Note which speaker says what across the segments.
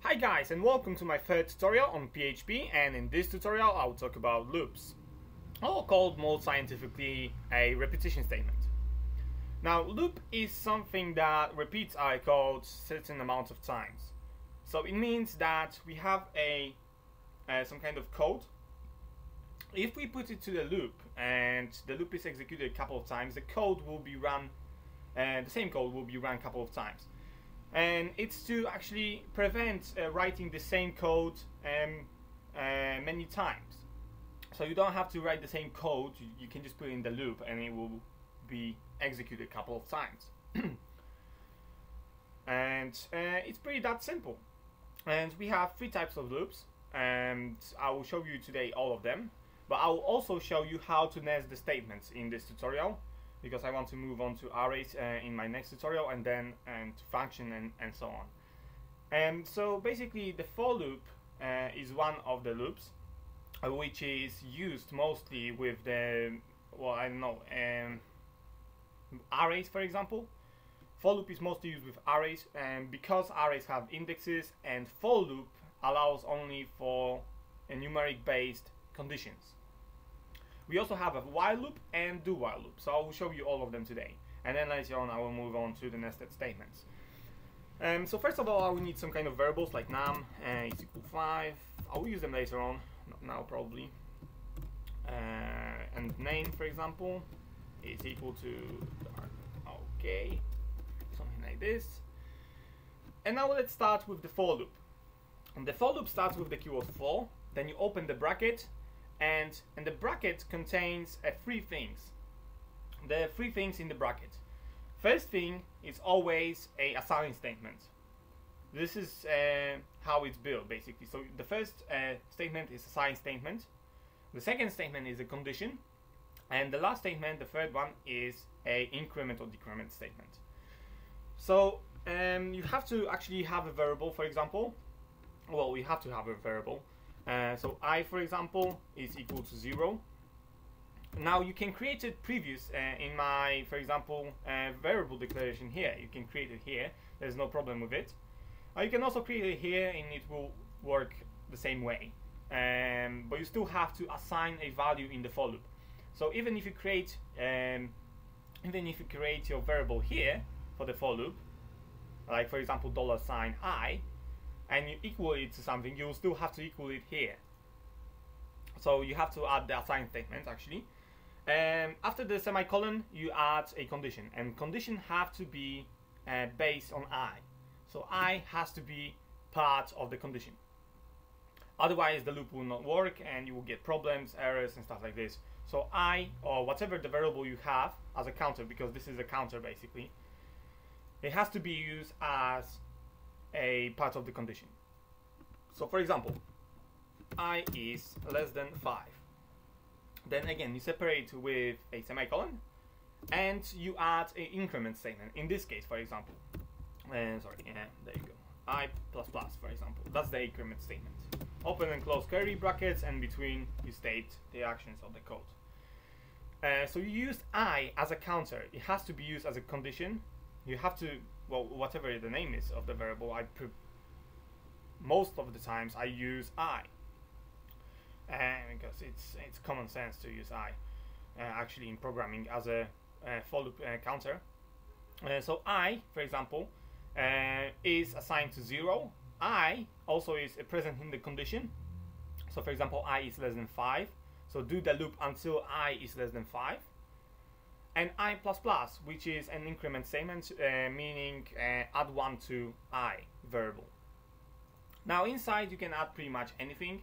Speaker 1: Hi guys, and welcome to my third tutorial on PHP, and in this tutorial I'll talk about loops, or called more scientifically a repetition statement. Now, loop is something that repeats our code certain amount of times. So it means that we have some kind of code. If we put it to the loop and the loop is executed a couple of times, the code will be run, the same code will be run a couple of times. And it's to actually prevent writing the same code many times. So you don't have to write the same code, you can just put it in the loop and it will be executed a couple of times. And it's pretty that simple. And we have three types of loops, and I will show you today all of them. But I will also show you how to nest the statements in this tutorial, because I want to move on to arrays in my next tutorial, and then to function and so on. And so basically the for loop is one of the loops which is used mostly with the, well, I don't know, arrays, for example. For loop is mostly used with arrays, and because arrays have indexes, and for loop allows only for numeric based conditions. We also have a while loop and DoWhile loop, so I will show you all of them today, and then later on I will move on to the nested statements. So first of all, I will need some kind of variables like num is equal 5. I will use them later on, not now probably. And name, for example, is equal to okay, something like this. And now let's start with the for loop. And the for loop starts with the keyword for, then you open the bracket, and the bracket contains three things. The three things in the bracket. First thing is always a assign statement. This is how it's built basically. So the first statement is assign statement. The second statement is a condition, and the last statement, the third one, is a increment or decrement statement. So you have to actually have a variable, for example. Well, we have to have a variable. So I, for example, is equal to 0. Now you can create it previous in my, for example, variable declaration here. You can create it here. There's no problem with it. You can also create it here, and it will work the same way. But you still have to assign a value in the for loop. So even if you create, your variable here for the for loop, like for example $i, and you equal it to something, you will still have to equal it here. So you have to add the assign statement actually. After the semicolon, you add a condition, and condition have to be based on I. So I has to be part of the condition. Otherwise the loop will not work and you will get problems, errors and stuff like this. So I, or whatever the variable you have as a counter, because this is a counter basically, it has to be used as a part of the condition. So for example, I is less than 5. Then again you separate with a semicolon and you add an increment statement. In this case, for example, there you go, I++, for example, that's the increment statement. Open and close curly brackets, and between you state the actions of the code. So you use I as a counter. It has to be used as a condition. You have to, well, whatever the name is of the variable, most of the times I use I, because it's common sense to use I actually in programming as a for loop counter. So I, for example, is assigned to 0. I also is present in the condition. So for example, I is less than 5. So do the loop until I is less than 5. And I++, which is an increment statement, meaning add 1 to I variable. Now inside you can add pretty much anything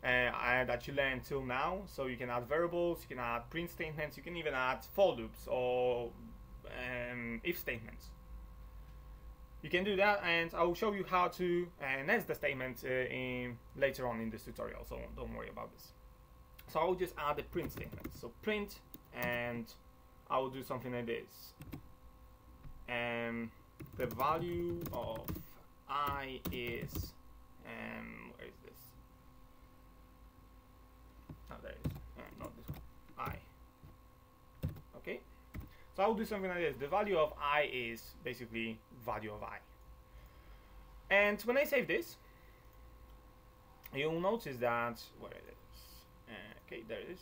Speaker 1: that you learned till now. So you can add variables, you can add print statements, you can even add for loops or if statements. You can do that, and I will show you how to nest the statement later on in this tutorial, so don't worry about this. So I will just add a print statement. So print, and I will do something like this. The value of I is, where is this? Oh, there it is. Not this one. I. Okay. So I will do something like this. The value of I is basically value of I. And when I save this, you'll notice that where it is. Okay, there it is.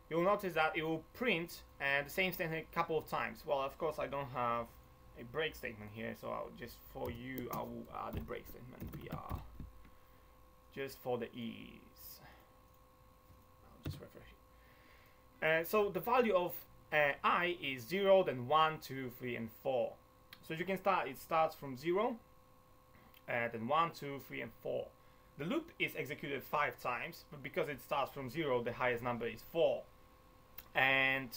Speaker 1: You'll notice that it will print the same statement a couple of times. Well, of course, I don't have a break statement here, so I'll just for you I will add a break statement br just for the ease. I'll just refresh it. So the value of I is 0, then 1, 2, 3, and 4. So you can start. It starts from 0, then 1, 2, 3, and 4. The loop is executed 5 times, but because it starts from 0, the highest number is 4. And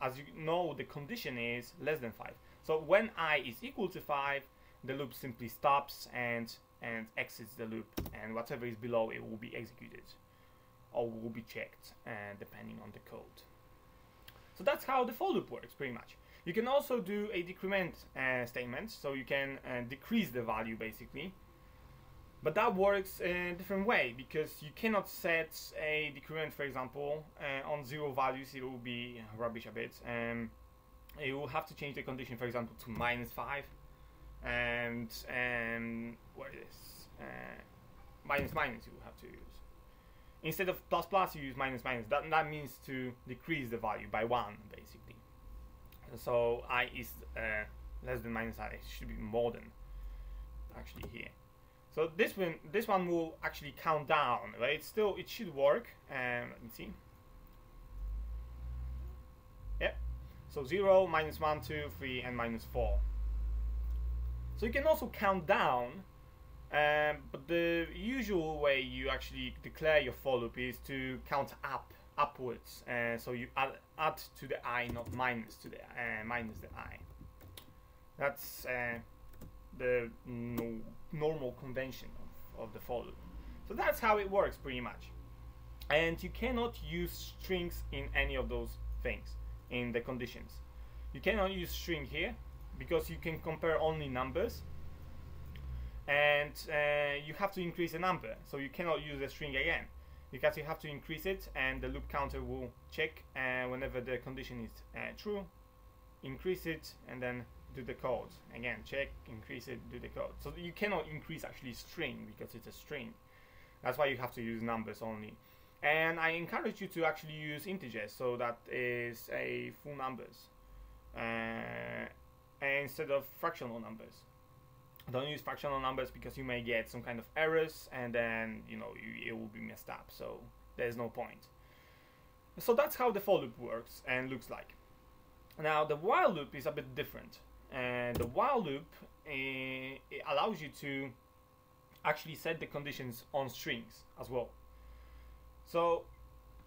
Speaker 1: as you know, the condition is less than 5. So when I is equal to 5, the loop simply stops and exits the loop, and whatever is below it will be executed or will be checked depending on the code. So that's how the for loop works pretty much. You can also do a decrement statement, so you can decrease the value basically. But that works in a different way, because you cannot set a decrement, for example, on 0 values. It will be rubbish a bit. You will have to change the condition, for example, to -5, and what is this? Minus you will have to use. Instead of plus plus, you use minus. That means to decrease the value by 1, basically. So I is less than -I. It should be more than actually here. So this one will actually count down, right? It should work. Let me see. Yep. So 0, -1, 2, 3, and -4. So you can also count down, but the usual way you actually declare your for loop is to count upwards. So you add to the I, not minus to the minus the I. That's the normal convention of the for loop. So that's how it works pretty much. And you cannot use strings in any of those things in the conditions. You cannot use string here because you can compare only numbers, and you have to increase a number, so you cannot use a string again, because you have to increase it, and the loop counter will check whenever the condition is true, increase it, and then do the code again, check, increase it, do the code. So you cannot increase actually string because it's a string. That's why you have to use numbers only. And I encourage you to actually use integers, so that is a full numbers instead of fractional numbers. Don't use fractional numbers because you may get some kind of errors, and then it will be messed up, so there's no point. So that's how the for loop works and looks like. Now the while loop is a bit different, and the while loop it allows you to actually set the conditions on strings as well. So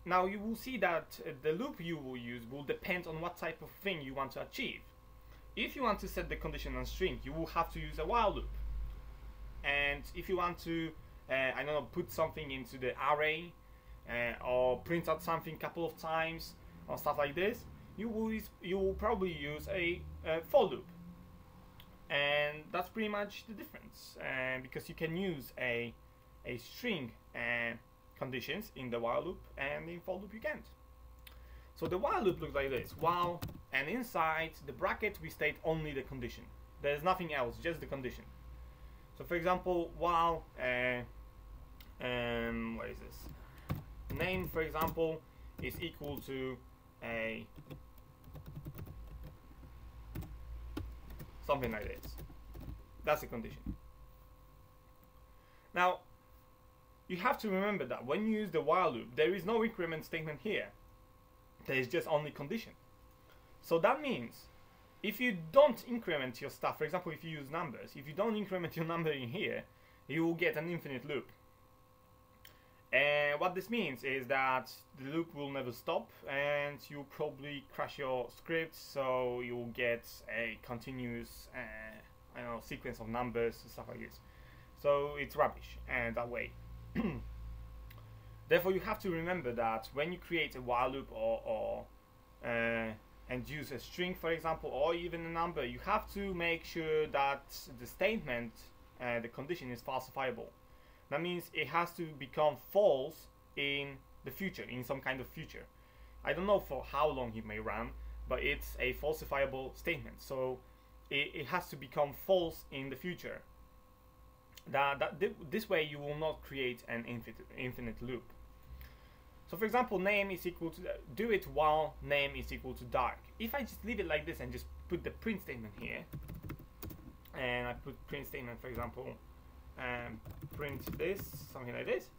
Speaker 1: now you will see that the loop you will use will depend on what type of thing you want to achieve. If you want to set the condition on string, you will have to use a while loop. And if you want to, I don't know, put something into the array or print out something a couple of times or stuff like this, you will probably use a for loop. And that's pretty much the difference, because you can use a string conditions in the while loop, and in for loop you can't. So the while loop looks like this: while, and inside the bracket we state only the condition. There's nothing else, just the condition. So for example, while what is this? Name, for example, is equal to a something like this. That's the condition. Now you have to remember that when you use the while loop, there is no increment statement here. There is just only condition. So that means if you don't increment your stuff, for example, if you use numbers, if you don't increment your number in here, you will get an infinite loop. And what this means is that the loop will never stop, and you'll probably crash your script, so you'll get a continuous sequence of numbers and stuff like this. So it's rubbish and that way. Therefore, you have to remember that when you create a while loop and use a string, for example, or even a number, you have to make sure that the statement, the condition, is falsifiable. That means it has to become false in the future, in some kind of future. I don't know for how long it may run, but it's a falsifiable statement, so it has to become false in the future. This way you will not create an infinite loop. So for example, name is equal to, do it while name is equal to dark. If I just leave it like this and just put the print statement here, and I put print statement, for example, print this, something like this,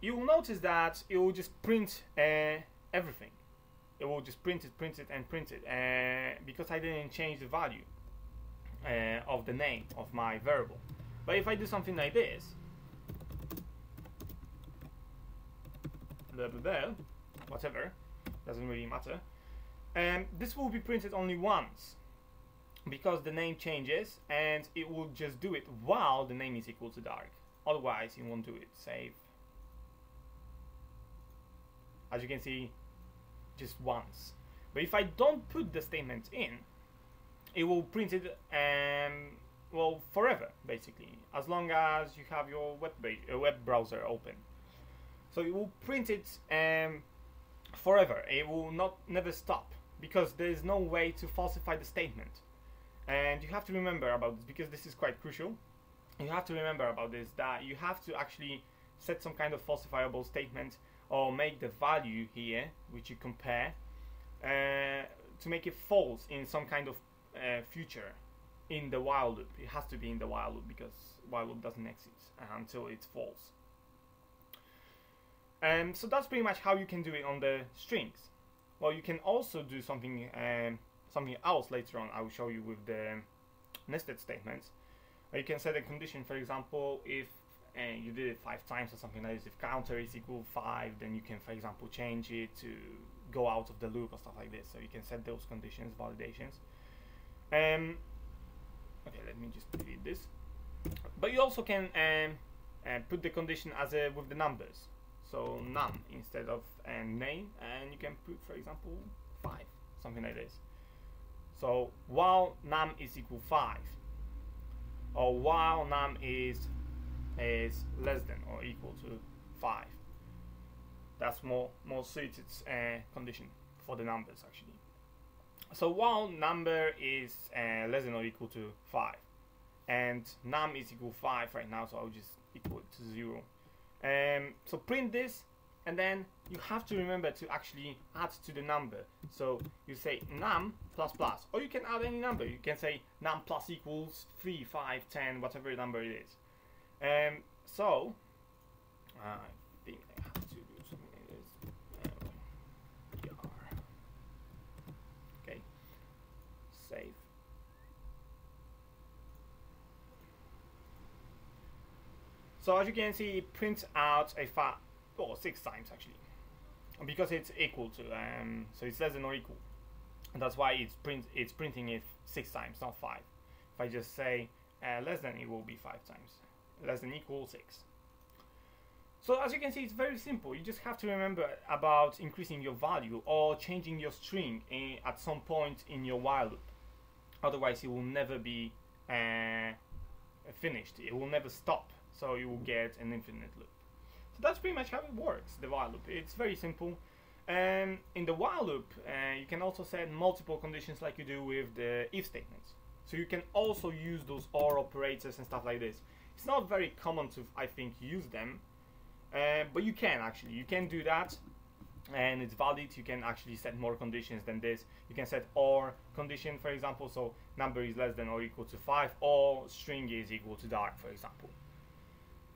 Speaker 1: you will notice that it will just print everything. It will just print it, and print it, because I didn't change the value of the name of my variable. But if I do something like this, blah, blah, blah, whatever, doesn't really matter, this will be printed only once, because the name changes, and it will just do it while the name is equal to dark. Otherwise it won't do it. Save. As you can see, just once. But if I don't put the statement in, it will print it well, forever, basically, as long as you have your web browser open. So it will print it forever. It will never stop, because there is no way to falsify the statement. And you have to remember about this, because this is quite crucial. You have to remember about this, that you have to actually set some kind of falsifiable statement, or make the value here, which you compare, to make it false in some kind of future in the while loop. It has to be in the while loop, because while loop doesn't exist until it's false. So that's pretty much how you can do it on the strings. Well, you can also do something else later on. I will show you with the nested statements. You can set a condition, for example, if you did it 5 times or something like this. If counter is equal 5, then you can, for example, change it to go out of the loop or stuff like this. So you can set those conditions, validations. Okay, let me just delete this. But you also can put the condition as with the numbers. So num instead of name, and you can put, for example, 5, something like this. So while num is equal 5, or while num is less than or equal to 5. That's more suited condition for the numbers, actually. So while number is less than or equal to 5, and num is equal 5 right now, so I'll just equal it to 0. So print this, and then you have to remember to actually add to the number. So you say num plus plus, or you can add any number. You can say num plus equals 3, 5, 10, whatever number it is. So I think I have to do something like this. Okay, save. So as you can see, it prints out a 6 times actually, because it's equal to, so it's less than or equal. And that's why it's printing it 6 times, not 5. If I just say less than, it will be 5 times. Less than equal 6. So as you can see, it's very simple. You just have to remember about increasing your value or changing your string at some point in your while loop. Otherwise, it will never be finished. It will never stop. So you will get an infinite loop. So that's pretty much how it works, the while loop. It's very simple. In the while loop, you can also set multiple conditions like you do with the if statements. So you can also use those OR operators and stuff like this. It's not very common to, I think, use them, but you can actually. You can do that, and it's valid. You can actually set more conditions than this. You can set OR condition, for example, so number is less than or equal to 5, or string is equal to dark, for example.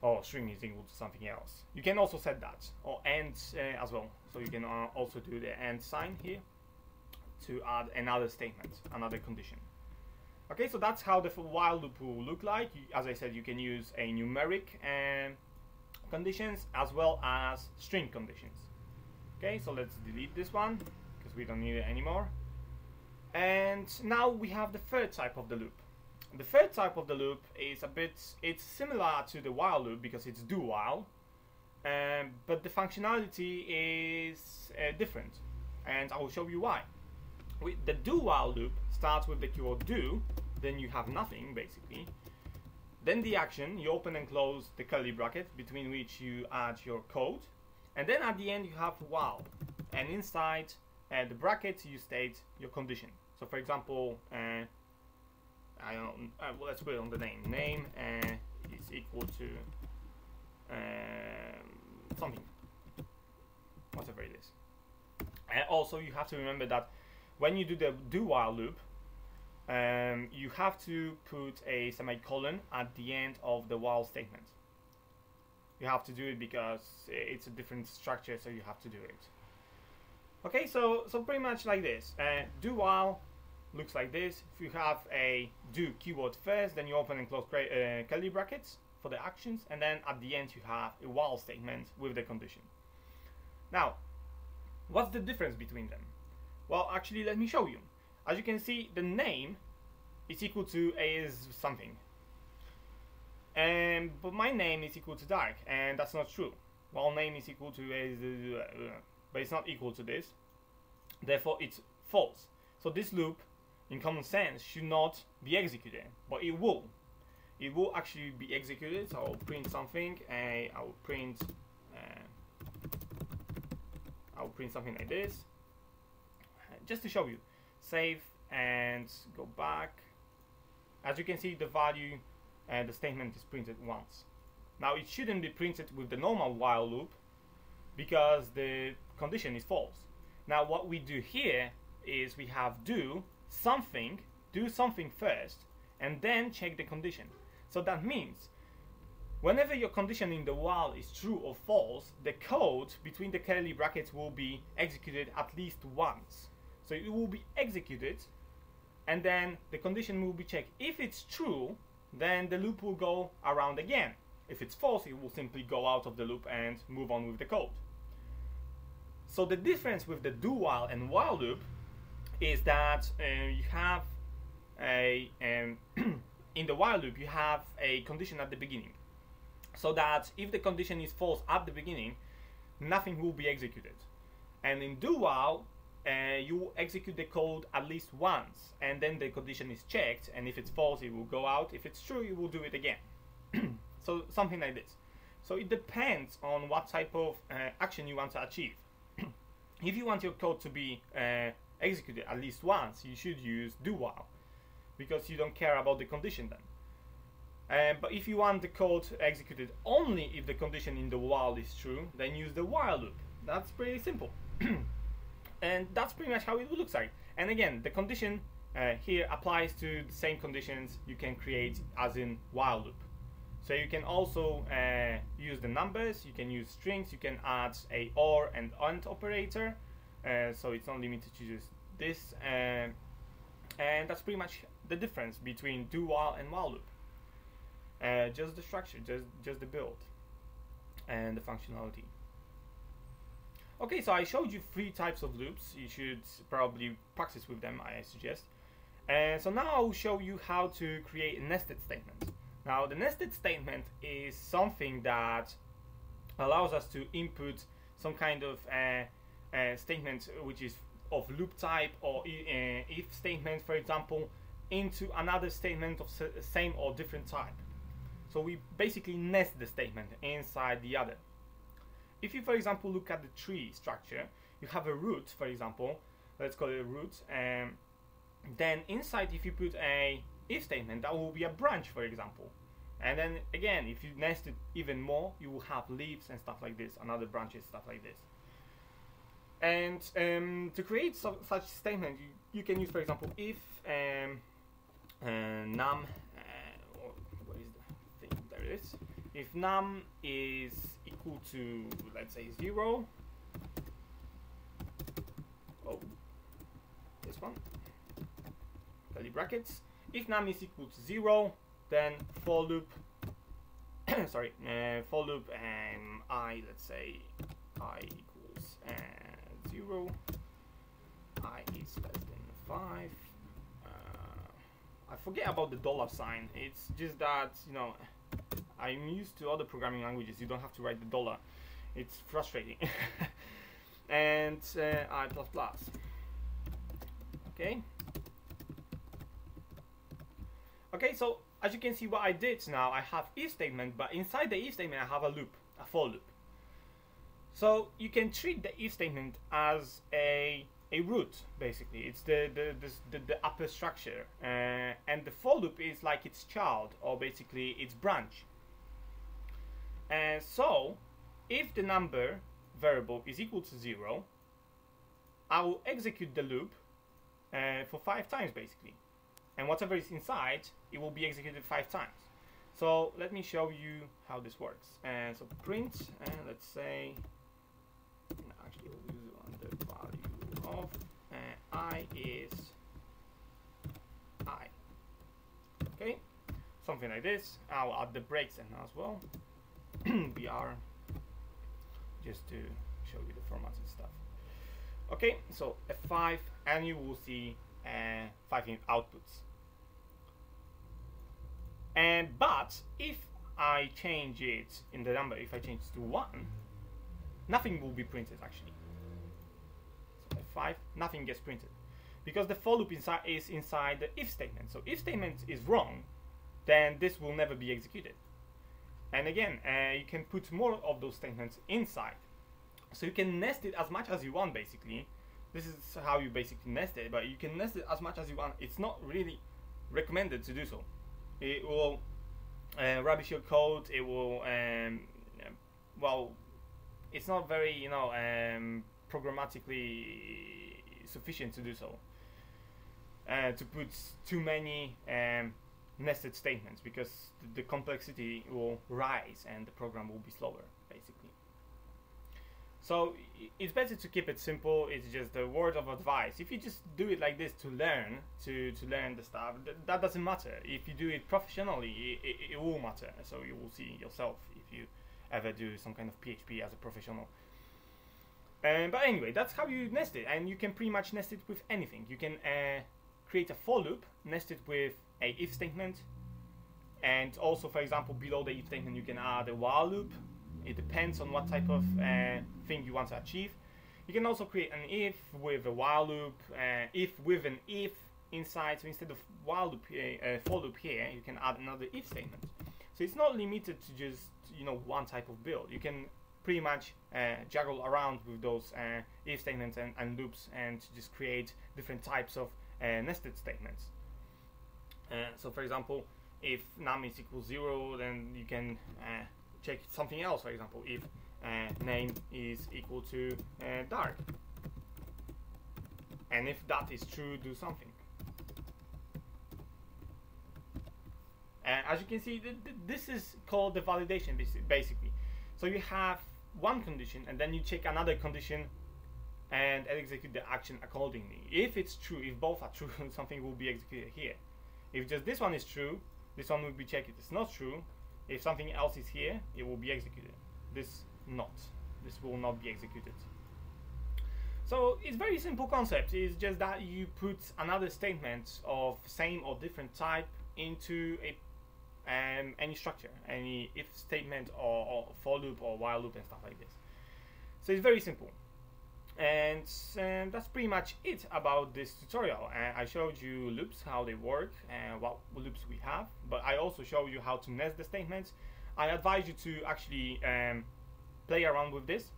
Speaker 1: Or string is equal to something else. You can also set that, or AND as well. So you can also do the AND sign here to add another statement, another condition. Okay, so that's how the while loop will look like. As I said, you can use a numeric conditions as well as string conditions. Okay, so let's delete this one because we don't need it anymore. And now we have the third type of the loop. The third type of the loop is it's similar to the while loop because it's do while, but the functionality is different, and I will show you why. The do while loop starts with the keyword do, then you have nothing basically. Then the action, you open and close the curly bracket between which you add your code, and then at the end you have while, and inside the bracket you state your condition. So for example, I don't. Well, let's put it on the name. Name is equal to something, whatever it is. And also, you have to remember that when you do the DoWhile loop, you have to put a semicolon at the end of the while statement. You have to do it because it's a different structure, so you have to do it. Okay, so pretty much like this. DoWhile looks like this. If you have a do keyword first, then you open and close curly brackets for the actions, and then at the end you have a while statement with the condition. Now, what's the difference between them? Well, actually, let me show you. As you can see, the name is equal to is something. But my name is equal to dark, and that's not true. While name is equal to is, but it's not equal to this. Therefore, it's false. So this loop, in common sense, should not be executed, but it will. It will actually be executed. So I'll print something, and I'll print something like this, just to show you. Save and go back. As you can see, the value and the statement is printed once. Now it shouldn't be printed with the normal while loop because the condition is false. Now what we do here is we have do something first, and then check the condition. So that means whenever your condition in the while is true or false, the code between the curly brackets will be executed at least once. So it will be executed, and then the condition will be checked. If it's true, then the loop will go around again. If it's false, it will simply go out of the loop and move on with the code. So the difference with the do while and while loop is that you have a in the while loop you have a condition at the beginning, so that if the condition is false at the beginning, nothing will be executed. And in do while, you execute the code at least once, and then the condition is checked, and if it's false, it will go out. If it's true, you will do it again. So something like this. So it depends on what type of action you want to achieve. If you want your code to be executed at least once, you should use do while, because you don't care about the condition then. But if you want the code executed only if the condition in the while is true, then use the while loop. That's pretty simple. And that's pretty much how it looks like. And again, the condition here applies to the same conditions you can create as in while loop. So you can also use the numbers, you can use strings, you can add a or and and operator. So it's not limited to just this. And that's pretty much the difference between do while and while loop. Just the structure, just the build and the functionality. Okay, so I showed you 3 types of loops. You should probably practice with them, I suggest. And so now I'll show you how to create a nested statement. Now the nested statement is something that allows us to input some kind of statement which is of loop type, or if statement, for example, into another statement of same or different type. So we basically nest the statement inside the other. If you, for example, look at the tree structure, you have a root, for example, let's call it a root, then inside, if you put a if statement, that will be a branch, for example. And then again, if you nest it even more, you will have leaves and stuff like this, and other branches, stuff like this. And to create such statement, you can use, for example, if num, what is the thing? There it is. If num is equal to, let's say, 0, oh, this one, curly brackets. If num is equal to 0, then for loop, sorry, for loop I, let's say, I equals 0, I is less than 5. I forget about the $sign. It's just that, you know, I'm used to other programming languages. You don't have to write the dollar. It's frustrating. And I++. Okay. Okay, so as you can see, what I did now, I have if statement, but inside the if statement I have a loop, a for loop. So you can treat the if statement as a a root, basically. It's the upper structure, and the for loop is like its child, or basically its branch. And so if the number variable is equal to 0, I will execute the loop for 5 times, basically, and whatever is inside, it will be executed 5 times. So let me show you how this works. So print, let's say, actually we'll use the value of I is I. Okay, something like this. I'll add the breaks in as well. BR, just to show you the formats and stuff. Okay, so F5, and you will see 5 outputs. But if I change it in the number, if I change it to 1, nothing will be printed actually. So F5, nothing gets printed, because the for loop is inside the if statement. So if statement is wrong, then this will never be executed. And again, you can put more of those statements inside. So you can nest it as much as you want, basically. This is how you basically nest it, but you can nest it as much as you want. It's not really recommended to do so. It will rubbish your code. It will, well, it's not very, programmatically sufficient to do so. To put too many nested statements, because the complexity will rise and the program will be slower, basically. So it's better to keep it simple. It's just a word of advice. If you just do it like this to learn the stuff, that doesn't matter. If you do it professionally, it will matter. So you will see yourself if you ever do some kind of PHP as a professional. But anyway, that's how you nest it, and you can pretty much nest it with anything. You can create a for loop, nest it with a if statement, and also, for example, below the if statement you can add a while loop. It depends on what type of thing you want to achieve. You can also create an if with a while loop, if with an if inside. So instead of while loop for loop here, you can add another if statement. So it's not limited to just one type of build. You can pretty much juggle around with those if statements and loops, and just create different types of nested statements. So for example, if num is equal 0, then you can check something else. For example, if name is equal to dark, and if that is true, do something. As you can see, this is called the validation, basically. So you have one condition, and then you check another condition and execute the action accordingly. If it's true, if both are true, something will be executed here. If just this one is true, this one will be checked. If it's not true, if something else is here, it will be executed. This will not be executed. So it's very simple concept. It's just that you put another statement of same or different type into a any structure, any if statement or for loop or while loop and stuff like this. So it's very simple. And that's pretty much it about this tutorial. I showed you loops, how they work, and what loops we have, but I also showed you how to nest the statements. I advise you to actually play around with this.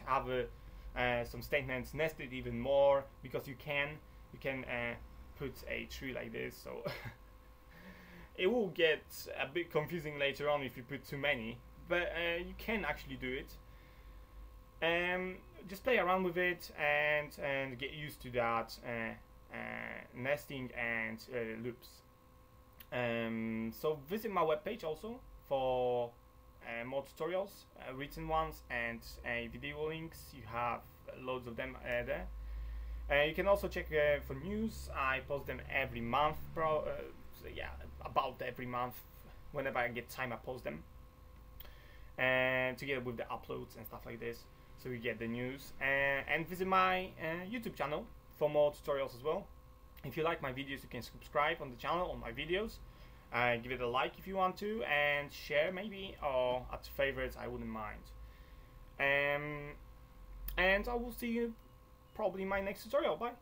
Speaker 1: Have some statements nested even more, because you can put a tree like this. So it will get a bit confusing later on if you put too many, but you can actually do it. Just play around with it and get used to that nesting and loops. So visit my webpage also for more tutorials, written ones and video links. You have loads of them there. You can also check for news. I post them every month, about every month. Whenever I get time, I post them, and together with the uploads and stuff like this. So you get the news, and visit my YouTube channel for more tutorials as well. If you like my videos, you can subscribe on the channel, on my videos. Give it a like if you want to, and share maybe, or add favorites, I wouldn't mind. And I will see you probably in my next tutorial. Bye.